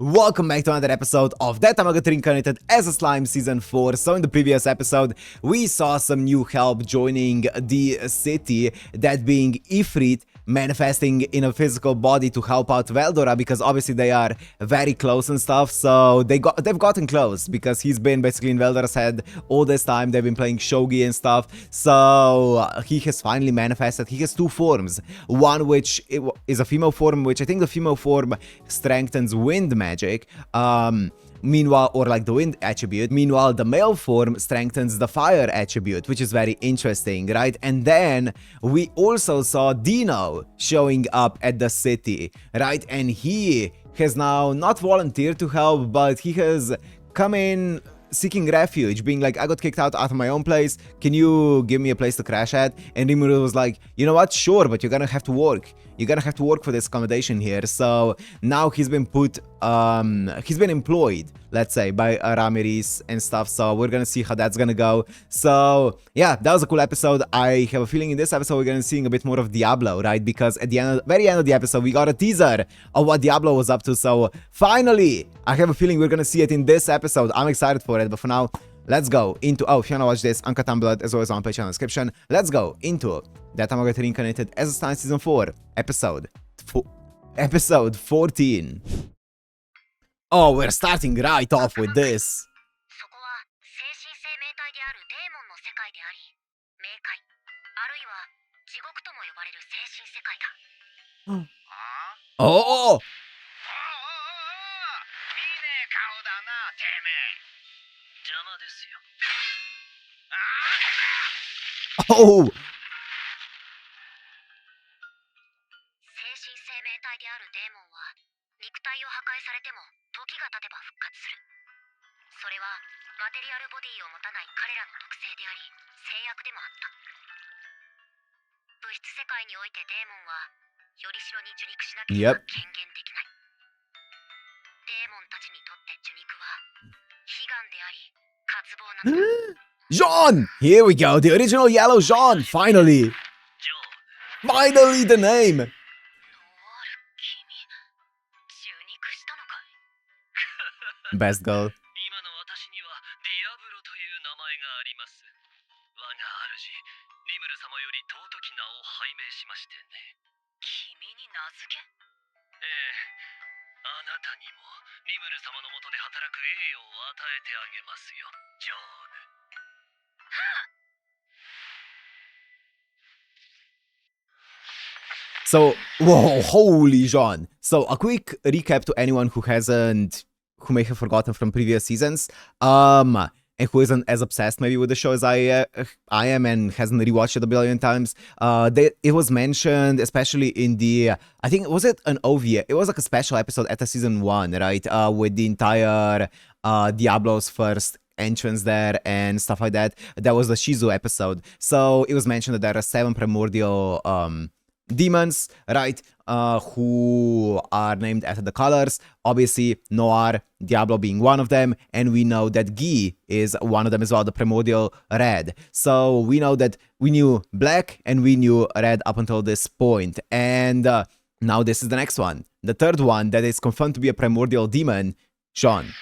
Welcome back to another episode of That Time I Got Reincarnated as a Slime Season 4. So in the previous episode, we saw some new help joining the city, that being Ifrit, manifesting in a physical body to help out Veldora, because obviously they are very close and stuff. So they've gotten close because he's been basically in Veldora's head all this time. They've been playing shogi and stuff. So he has finally manifested. He has two forms. One which is a female form, which I think the female form strengthens wind magic. Meanwhile, or like the wind attribute. Meanwhile, the male form strengthens the fire attribute, which is very interesting, right? And then we also saw Dino showing up at the city, right? And he has now not volunteered to help, but he has come in seeking refuge, being like, I got kicked out of my own place, can you give me a place to crash at? And Rimuru was like, you know what, sure, but you're gonna have to work. You're gonna have to work for this accommodation here. So now he's been employed, let's say, by Ramirez and stuff. So we're gonna see how that's gonna go. So yeah, that was a cool episode. I have a feeling in this episode we're gonna see a bit more of Diablo, right? Because at the very end of the episode, we got a teaser of what Diablo was up to. So finally, I have a feeling we're gonna see it in this episode. I'm excited for it, but for now, let's go into, if you wanna watch this, Uncut Unblood, as always on my channel description. Let's go into That Time I Got Reincarnated as a Slime Season 4, episode 14. Oh, we're starting right off with this. Oh! Oh! Yep. Jean! Here we go, the original yellow Jean, finally! Finally the name! Best girl. So, whoa, holy Jean. So, a quick recap to anyone who may have forgotten from previous seasons, and who isn't as obsessed maybe with the show as I am and hasn't rewatched it a billion times. It was mentioned, especially in the, I think, was it an OVA? It was like a special episode at the season 1, right? With the entire Diablo's first entrance there and stuff like that. That was the Shizu episode. So it was mentioned that there are 7 primordial demons, right, who are named after the colors. Obviously, Noir, Diablo being one of them, and we know that Guy is one of them as well, the primordial red. So we know that we knew black and we knew red up until this point. And now this is the next one. The third one that is confirmed to be a primordial demon, Sean.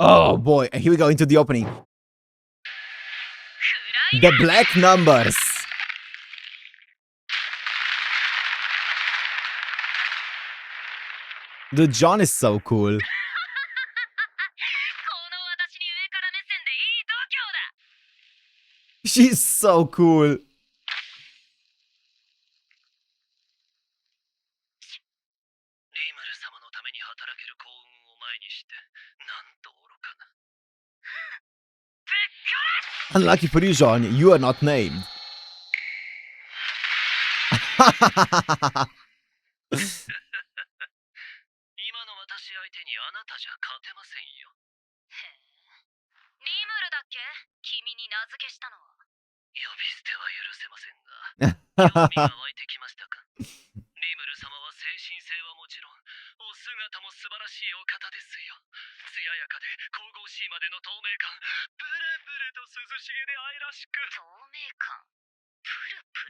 Oh boy, and here we go into the opening. The black numbers. The John is so cool. She's so cool. Unlucky for you, Jean, you are not named.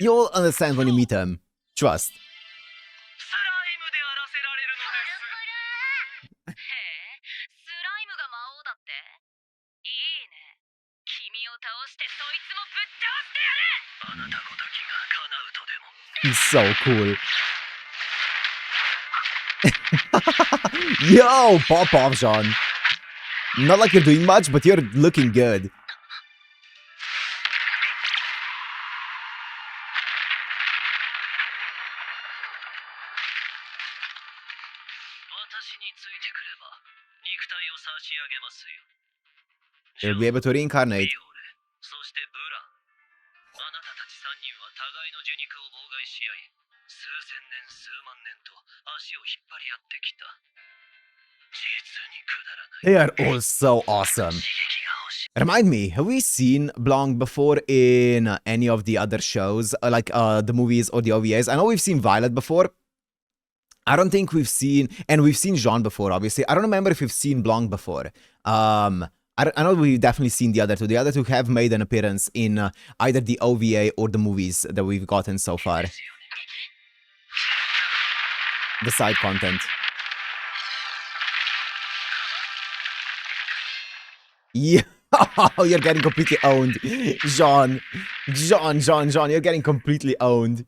You'll understand when you meet him. Trust. スライムであらせられるのです。へえ、スライムが魔王だって。いいね。君を倒してそいつもぶっ倒してやる。あなたごときが叶うとでも。He's so cool. Yo, pop off, John. Not like you're doing much, but you're looking good. 私についてくれば肉体を差し上げますよ。 You'll be able to reincarnate. そしてブラン。あなたたち3人は互いの受肉を妨害し合い、数千年数万年と足を引っ張り合ってきた。実にくだらない。 They are all so awesome. 刺激が欲しい。 Remind me, have we seen Blanc before in any of the other shows, like the movies or the OVAs? I know we've seen Violet before. I don't think we've seen, and we've seen Jean before, obviously. I don't remember if we've seen Blanc before. I know we've definitely seen the other two. The other two have made an appearance in either the OVA or the movies that we've gotten so far. The side content. Yeah, you're getting completely owned. Jean, you're getting completely owned.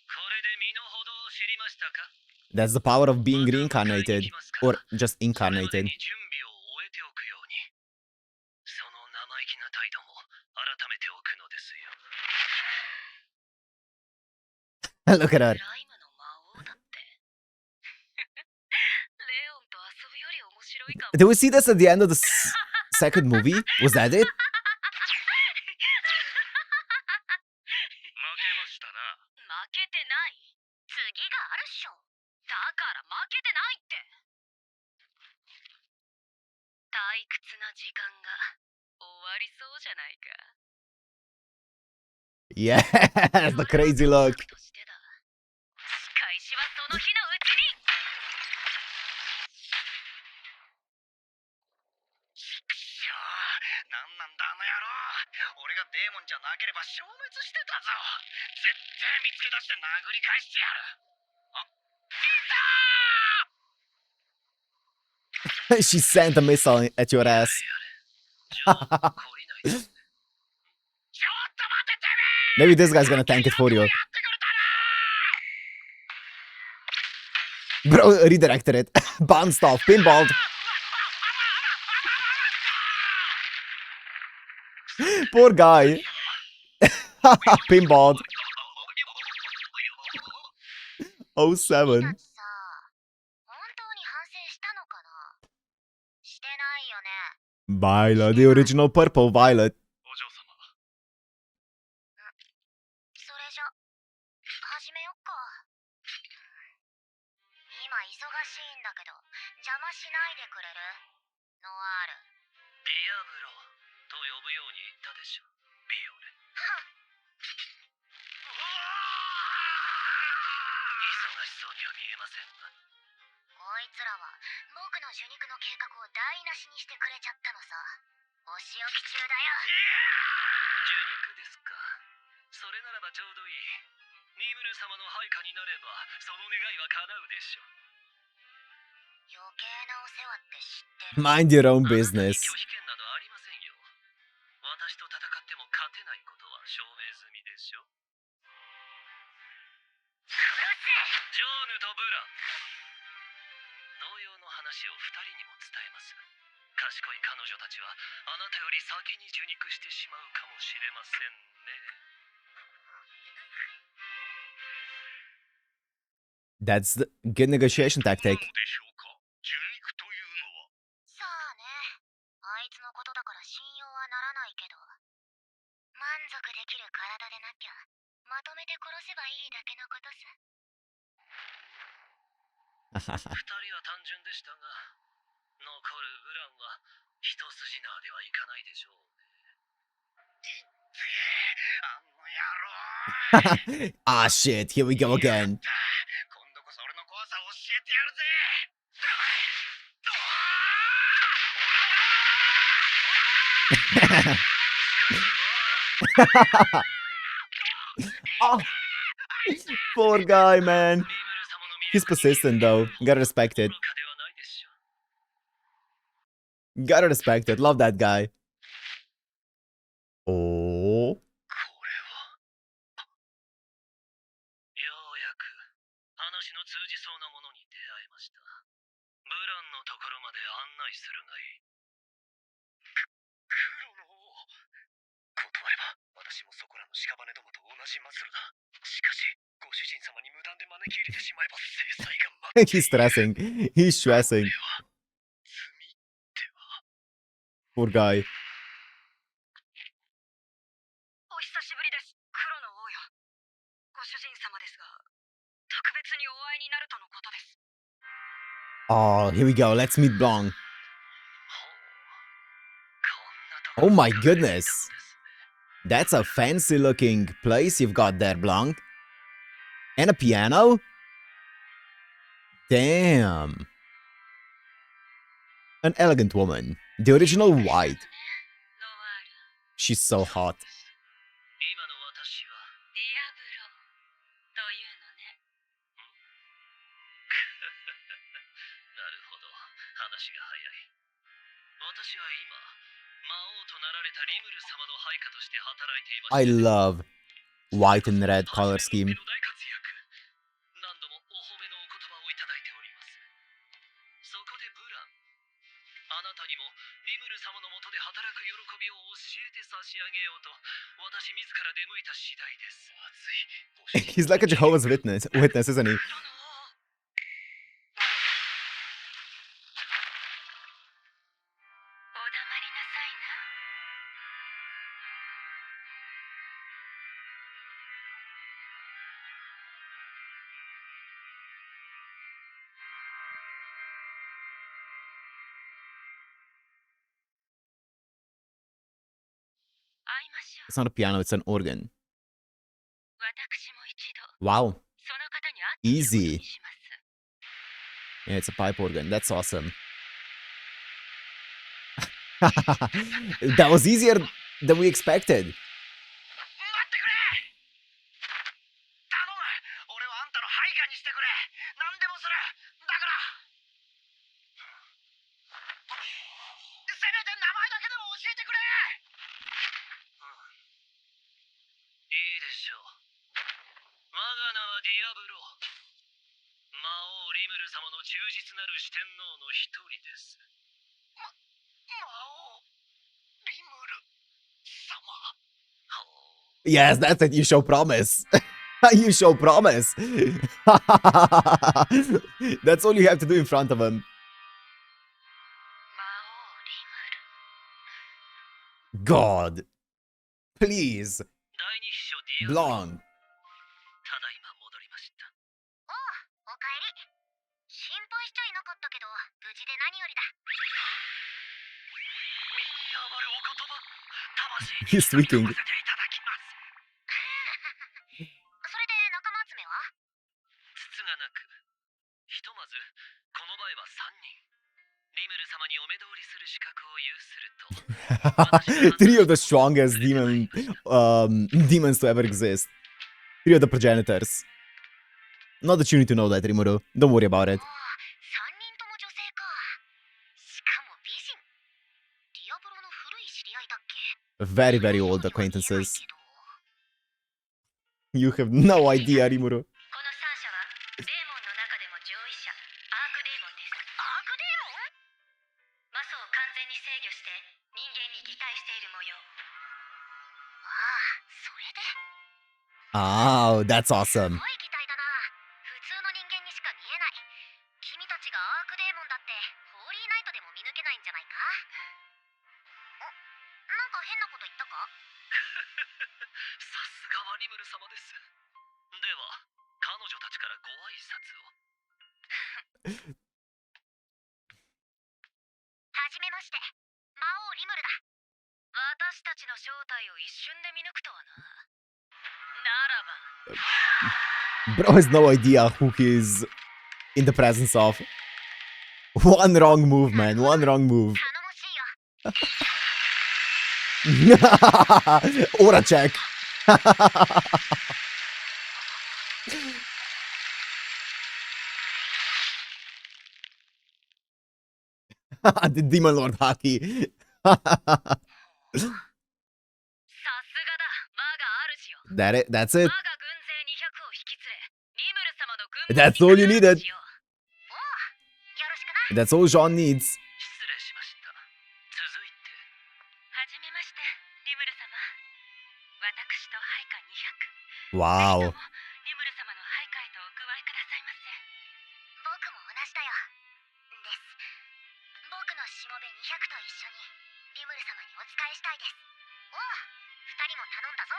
これで身の程を知りましたか？ That's the power of being reincarnated, or just それまで incarnated. に準備を終えておくように。その生意気な態度も改めておくのですよ。 Look at her. スライムの魔王だって。レオンと遊ぶより面白いかも。 Did we see this at the end of the second movie? Was that it? 負けましたな。負けてない。次があるっしょ。だから負けてないって。退屈な時間が終わりそうじゃないか。 Yes, the crazy look. としてだ。仕返しはその日のうちに。ちくしょう。なんなんだあの野郎。俺がデーモンじゃなければ消滅してたぞ。絶対見つけ出して殴り返してやる。あ、いたー。 She sent a missile at your ass. ちょっと懲りないで。ちょっと待ってて Maybe this guy's gonna tank it for you. め。やってくれたな。 Bro, redirected it. Bounced off. Pinballed. Poor guy. Pinballed. 07. たちさ、本当に反省したのかな。してないよね。 Violet, the original purple Violet. お嬢様。それじゃ始めよっか。今忙しいんだけど邪魔しないでくれる？ノワール。ディアブロと呼ぶように言ったでしょ、ビオレ。忙しそうには見えませんが。こいつらは僕の受肉の計画を台無しにしてくれちゃったのさ。お仕置き中だよ。受肉ですか。それならばちょうどいい。リムル様の配下になればその願いは叶うでしょう。余計なお世話って知ってる。 Mind your own あなたに business. 拒否権などありませんよ。私と戦っても勝てないことは証明済みでしょ。ジョーヌとブラン、同様の話を2人にも伝えます。賢い彼女たちはあなたより先に受肉してしまうかもしれませんね。 That's the good negotiation tactic. でしょうか、受肉というのは。さあね、あいつのことだから信用はならないけど、満足できる体でなきゃまとめて殺せばいいだけのことさ。2人は単純でしたが、残るブランは一筋縄ではいかないでしょうね。いってあの野郎。 Ah, shit. Here we go again. 今度こそ俺の怖さを教えてやるぜ。Oh, poor guy, man. He's persistent, though. Gotta respect it. Gotta respect it. Love that guy. Oh. 罪 He's stressing. He's stressing. Poor guy. お久しぶりです、黒の王よ。ご主人様ですが、特別にお会いになるとのことです。 Oh, here we go. Let's meet Blanc. Oh my goodness. That's a fancy looking place you've got there, Blanc. And a piano? Damn. An elegant woman. The original white. She's so hot. Diablo というのね。なるほど、話が早い。私は今、魔王となられたリムル様の配下として働いていました。 I love white and red color scheme. 何度もお褒めのお言葉をいただいております。そこでブラン、あなたにもリムル様の下で働く喜びを教えて差し上げようと、私自ら出向いた次第です。 He's like a Jehovah's Witness, isn't he? お黙りなさいな。 会いましょう。 It's not a piano, it's an organ. 私も一度 Wow. その方に会ってみること Easy. にします。 Yeah, it's a pipe organ. That's awesome. That was easier than we expected. 待ってくれ。頼む。俺はあんたの配下にしてくれ。何でもする。だから。せめて名前だけでも教えてくれ。いいでしょう。我が名はディアブロ。魔王リムル様の忠実なる四天王の一人です。魔王リムル様。 Yes, that's it. You show promise. You show promise. That's all you have to do in front of him. 魔王リムル。 God. Please. 第二秘書ディアブロ。 Blanc. ただいま戻りました。おう、おかえり。心配しちゃいなかったけど、無事で何よりだ。身に余るお言葉、魂に He's tweaking. させていただきます。それで仲間集めは？つつがなく、ひとまずこの場合は3人。リムル様にお目通りする資格を有すると。 Three of the strongest demons to ever exist. Three of the progenitors. Not that you need to know that, Rimuru. Don't worry about it. 3人とも女性か。しかも美人。ディアブロの古い知り合いだっけ？ Very, very old acquaintances. You have no idea, Rimuru. この3社はデーモンの中でも上位者、アークデーモンです。アークデーモン？魔素を完全に制御して人間に擬態している模様。ああ、それで。 Oh, that's awesome. すごい擬態だな。普通の人間にしか見えない。君たちがアークデーモンだってホーリーナイトでも見抜けないんじゃないか？なんか変なこと言ったか？さすがはリムル様です。では、彼女たちからご挨拶を。はじめまして、魔王リムルだ。私たちの正体を一瞬で見抜くとはな。ならば。 Bro has no idea who he's in the presence of. One wrong move, man. One wrong move. 頼もしいよ。Aura check. The Demon Lord Haki. さすがだ、我が主よ。 That's 我 it. が軍勢200を引き連れ、リムル様の軍 That's all you needed. よろしくな。 That's all Jean needs. 失礼しました。続いて。はじめまして、リムル様。私と配下200。 Wow. リムル様の配下へとお加えくださいませ。僕も同じだよ。です。僕のしもべ200と一緒にリムル様にお仕えしたいです。おう、2人も頼んだぞ。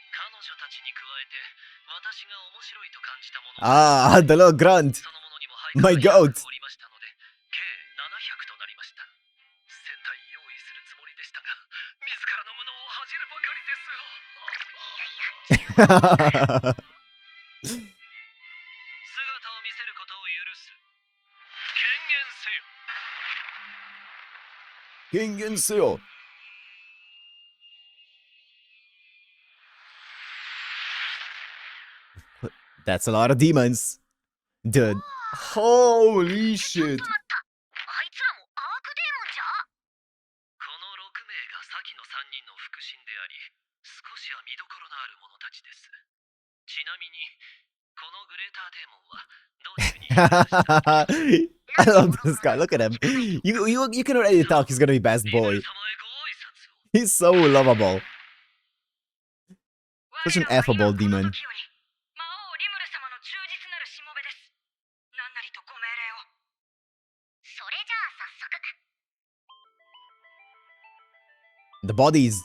彼女たちに加えて、私が面白いと感じたもの。Ah, the little grunt. My goat. おりましたので、計700となりました。戦隊用意するつもりでしたが、自らの無能を恥じるばかりですよ。姿を見せることを許す。権限せよ。 King and Seal. That's a lot of demons. Dude. Holy shit. あいつらもアークデーモンじゃ。この6名が先の3人の腹心であり、少しは見どころのある者たちです。ちなみに、このグレーターデーモンはどういうに I love this guy. Look at him. You can already tell he's gonna be best boy. He's so lovable. Such an affable demon. The bodies.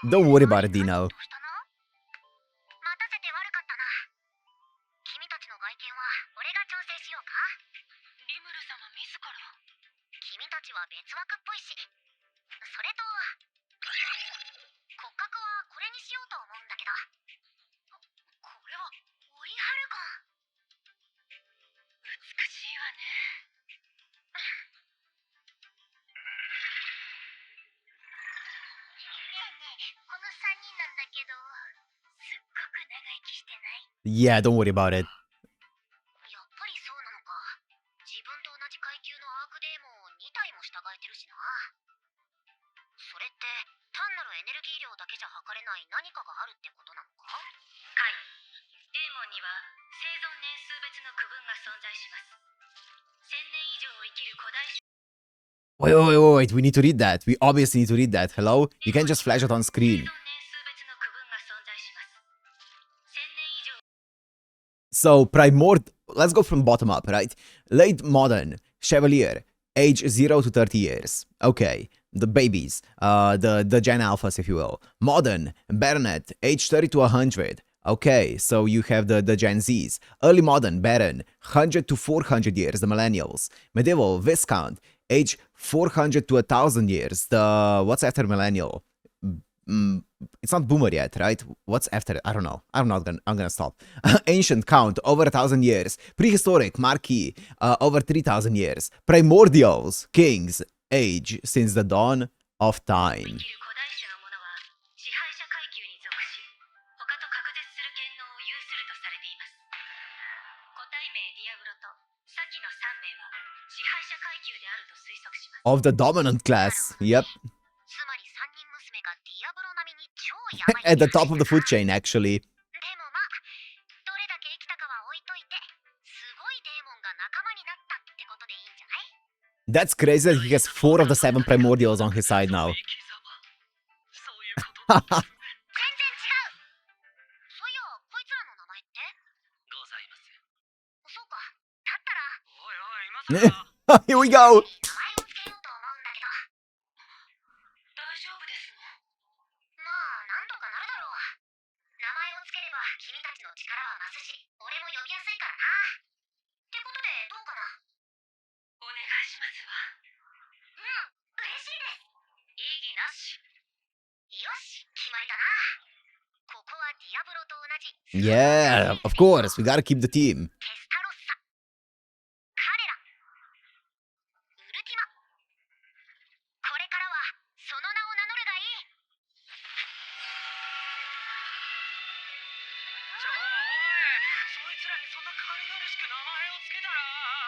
Don't worry about it, Dino. 待たせて悪かったな。君たちの外見は俺が調整しようか。リムル様自ら。君たちは別枠っぽいし。それと骨格はこれにしようと思うんだけど。これはオリハルコン。美しいわね。この3人なんだけど、すっごく長生きしてない？ Yeah, don't worry about it. やっぱりそうなのか。自分と同じ階級のアークデーモンを2体も従えてるしな。それって単なるエネルギー量だけじゃ測れない何かがあるってことなのか？はい。デーモンには生存年数別の区分が存在します。1000年以上生きる古代種。 Wait. We need to read that. We obviously need to read that. Hello? You can't just flash it on screen. So, let's go from bottom up, right? Late modern, Chevalier, age 0 to 30 years. Okay, the babies, the Gen Alphas, if you will. Modern, Baronet, age 30 to 100. Okay, so you have the Gen Zs. Early Modern, Baron, 100 to 400 years, the Millennials. Medieval, Viscount, age 400 to 1000 years, the... what's after Millennial? It's not Boomer yet, right? What's after it? I don't know. I'm gonna stop. Ancient Count, over 1000 years. Prehistoric, Marquis, over 3000 years. Primordials, Kings, age since the dawn of time. Of the dominant class, yep. At the top of the food chain, actually. That's crazy that he has 4 of the 7 primordials on his side now. Here we go! Yeah, of course, we gotta keep the team. テスタロッサ彼らウルティマこれからはその名を名乗るがいい。そいつらにそんな軽々しく名前をつけたらこ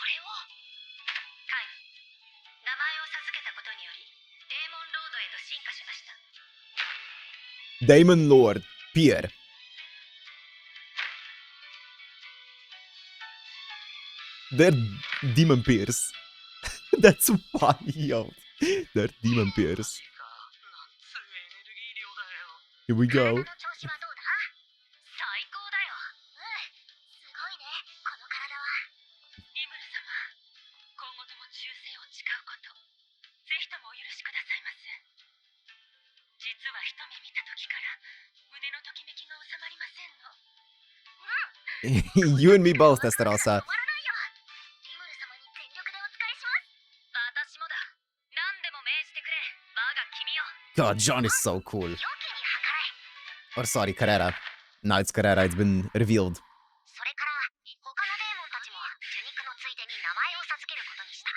れははい名前を授けたことによりデーモンロードへと進化しました。 Demon Lord, Pier. They're demon peers. That's wild. They're demon peers. Here we go. 体の調子はどうだ？最高だよ。すごいねこの体は。リムル様今後とも忠誠を誓うことぜひともお許しくださいます。実は一目見た時から胸のときめきが収まりませんの。You and me both, Testarossa. 終わらないよ。リムル様に全力でお仕えします。私もだ。何でも命じてくれ。我が君よ。 God, John is so cool. 良きに計らえ。 Or sorry, Carrera. No, it's Carrera. It's been revealed. それから他のデーモンたちも受肉のついでに名前を授けることにした。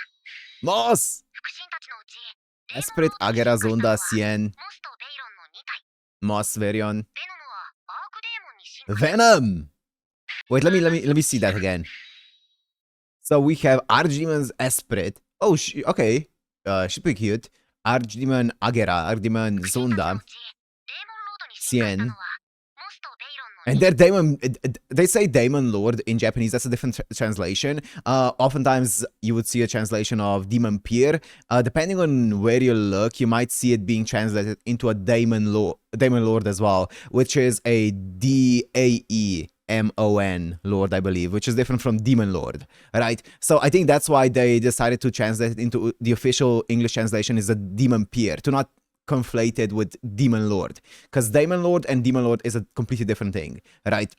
Moss! 腹心たちのうち Esprit, Agera, Zonda, Cien, モスとベイロンの2体。 Moss, Verion. ベノムはアークデーモンに進化。 Venom! Wait, let me see that again. So we have Archdemon's Esprit. Oh, okay. She's pretty cute. Archdemon Agera, Archdemon Zonda, Cien. And their Daemon, they say Daemon Lord in Japanese. That's a different translation. Oftentimes you would see a translation of Demon Peer. Depending on where you look, you might see it being translated into a Daemon Lord as well, which is a Daemon Lord, I believe, which is different from Demon Lord, right? So I think that's why they decided to translate it into the official English translation is a Demon Peer, to not conflate it with Demon Lord, because Demon Lord and Demon Lord is a completely different thing, right?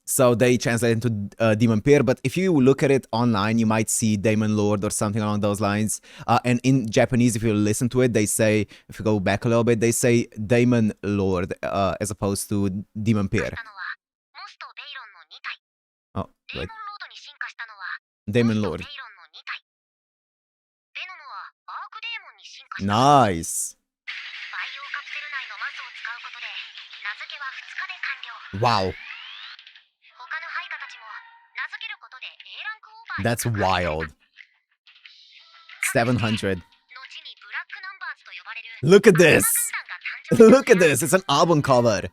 So they translate into Demon Peer, but if you look at it online, you might see Demon Lord or something along those lines. And in Japanese, if you listen to it, they say, if you go back a little bit, they say Demon Lord as opposed to Demon Peer. Oh, wait. Demon Lord. Nice. Wow. That's wild. 700. Look at this. Look at this. It's an album cover.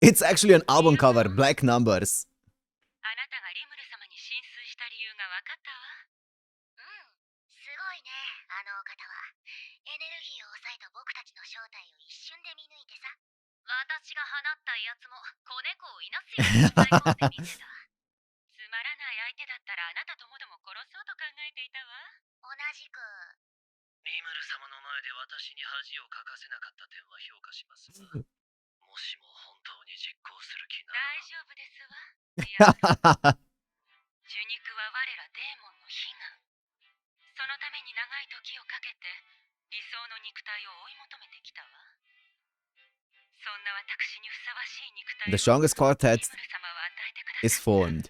It's actually an album cover. Black numbers. The strongest quartet is formed.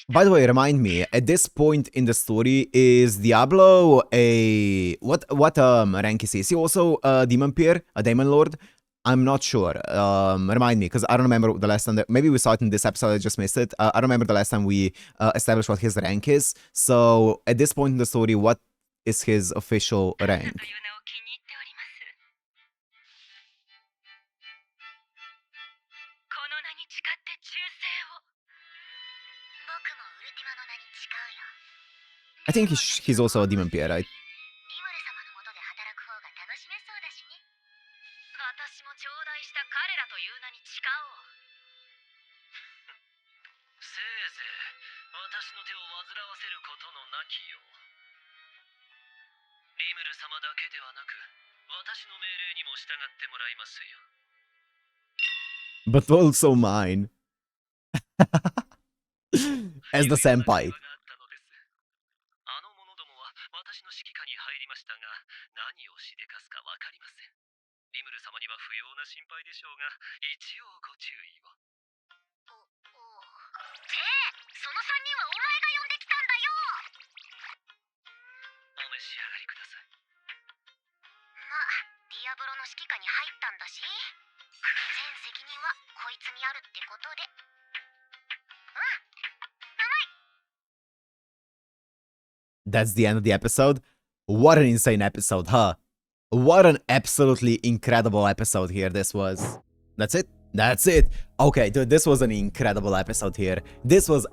By the way, remind me, at this point in the story, is Diablo a... What rank is he? Is he also a Demon Peer? A Demon Lord? I'm not sure. Remind me, because I don't remember the last time that... Maybe we saw it in this episode, I just missed it. I don't remember the last time we established what his rank is. So, at this point in the story, what is his official rank? I think he's also a Demon Peer, right? 私の手を煩わせることのなきよう。リムル様だけではなく、私の命令にも従ってもらいますよ。But also mine. As the senpai. あの者どもは私の指揮下に入りましたが、何をしでかすかわかりません。リムル様には不要な心配でしょうが、一応ご注意を。その3人はお前が呼んできたんだよ。お召し上がりください。まあ、ディアブロの指揮下に入ったんだし、全責任はこいつにあるってことで。That's the end of the episode. What an insane episode, huh? What an absolutely incredible episode here this was. That's it? That's it. Okay, dude, this was an incredible episode here. This was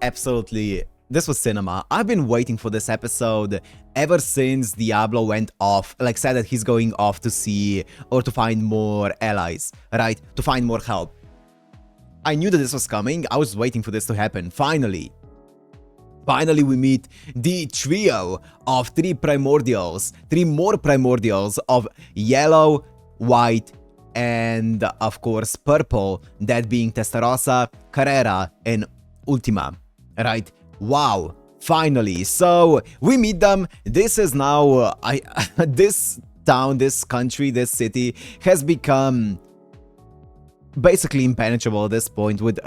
cinema. I've been waiting for this episode ever since Diablo went off, like said that he's going off to see or to find more allies, right? To find more help. I knew that this was coming. I was waiting for this to happen. Finally, we meet the trio of three more primordials of yellow, white, and of course purple, that being Testarossa, Carrera, and Ultima, right? Wow, finally. So we meet them. This is now this town, this country, this city has become basically impenetrable at this point with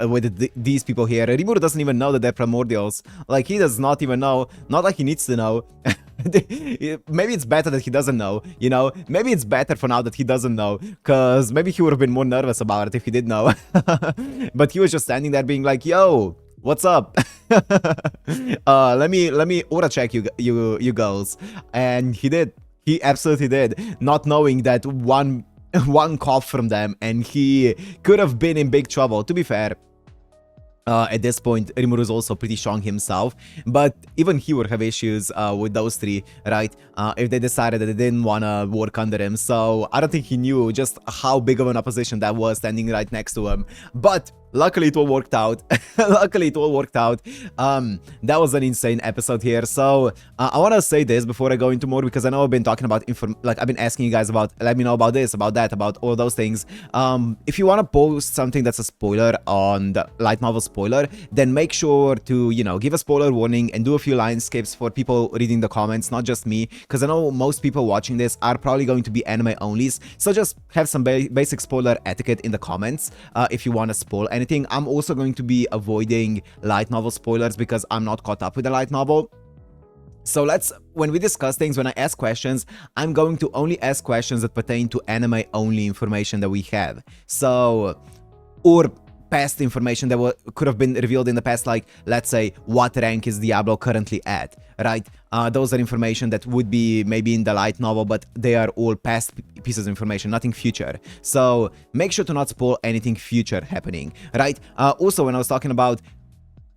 these people here. Rimuru doesn't even know that they're primordials. Like, he does not even know. Not like he needs to know. Maybe it's better that he doesn't know, you know? Maybe it's better for now that he doesn't know, because maybe he would have been more nervous about it if he did know. But he was just standing there being like, yo, what's up? Let me aura check you girls. And he did. He absolutely did. Not knowing that one cough from them and he could have been in big trouble. To be fair, at this point, Rimuru is also pretty strong himself, but even he would have issues with those three, right? If they decided that they didn't want to work under him. So I don't think he knew just how big of an opposition that was standing right next to him. But luckily it all worked out. Luckily it all worked out. That was an insane episode here. So I want to say this before I go into more, because I know I've been talking about I've been asking you guys about, let me know about this, about that, about all those things. If you want to post something that's a spoiler on the light novel spoiler, then make sure to, you know, give a spoiler warning and do a few line skips for people reading the comments, not just me, because I know most people watching this are probably going to be anime onlys. So just have some basic spoiler etiquette in the comments if you want to spoil anything. I'm also going to be avoiding light novel spoilers because I'm not caught up with the light novel. So when we discuss things, when I ask questions, I'm going to only ask questions that pertain to anime only information that we have. So, or past information that could have been revealed in the past, like, let's say, what rank is Diablo currently at, right? Those are information that would be maybe in the light novel, but they are all past pieces of information, nothing future. So make sure to not spoil anything future happening, right? Also, when I was talking about,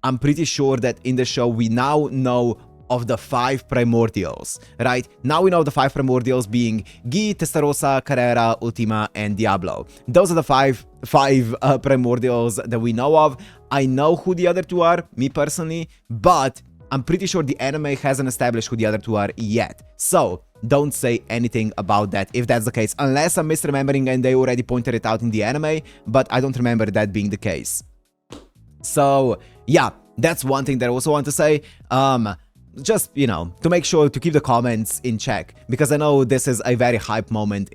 I'm pretty sure that in the show, we now know of the 5 primordials, right? Now we know the 5 primordials being Gi, Testarossa, Carrera, Ultima, and Diablo. Those are the five primordials that we know of. I know who the other 2 are, me personally, but I'm pretty sure the anime hasn't established who the other 2 are yet. So don't say anything about that if that's the case, unless I'm misremembering and they already pointed it out in the anime, but I don't remember that being the case. So yeah, that's one thing that I also want to say. Just, you know, to make sure to keep the comments in check, because I know this is a very hype moment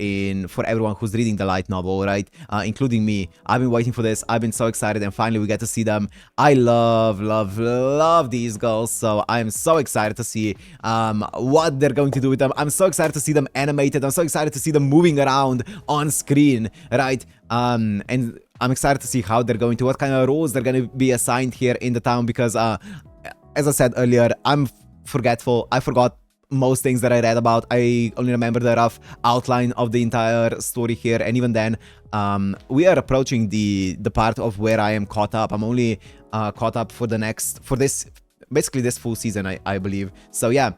for everyone who's reading the light novel, right? Including me. I've been waiting for this. I've been so excited, and finally we get to see them. I love these girls, so I'm so excited to see what they're going to do with them. I'm so excited to see them animated. I'm so excited to see them moving around on screen, right? And I'm excited to see how they're going to, what kind of roles they're going to be assigned here in the town, because as I said earlier, I'm forgetful. I forgot most things that I read about. I only remember the rough outline of the entire story here, and even then, we are approaching the part of where I am caught up. I'm only caught up for this basically this full season, I believe. So yeah,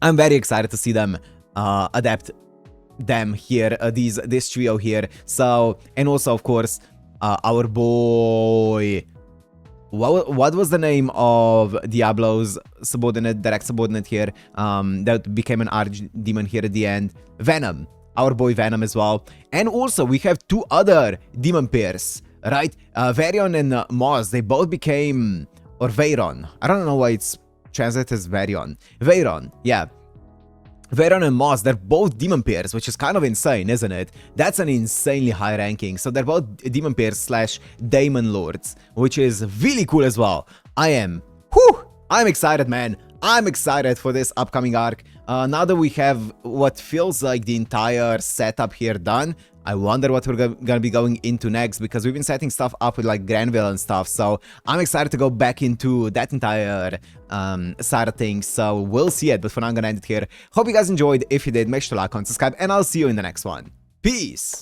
I'm very excited to see them adapt them here, this trio here. So, and also of course our boy what was the name of Diablo's subordinate, direct subordinate here, that became an archdemon here at the end? Venom. Our boy Venom as well. And also, we have two other demon pairs, right? Varion and Moz, they both became... Or Veyron. I don't know why it's translated as Varion. Veyron, yeah. Veyron and Moz, they're both demon pairs, which is kind of insane, isn't it? That's an insanely high ranking. So they're both demon pairs slash Daemon Lords, which is really cool as well. I'm excited, man. I'm excited for this upcoming arc. Now that we have what feels like the entire setup here done, I wonder what we're gonna be going into next, because we've been setting stuff up with like Granville and stuff, so I'm excited to go back into that entire side of things, so we'll see it, but for now I'm gonna end it here. Hope you guys enjoyed. If you did, make sure to like, comment, subscribe, and I'll see you in the next one. Peace!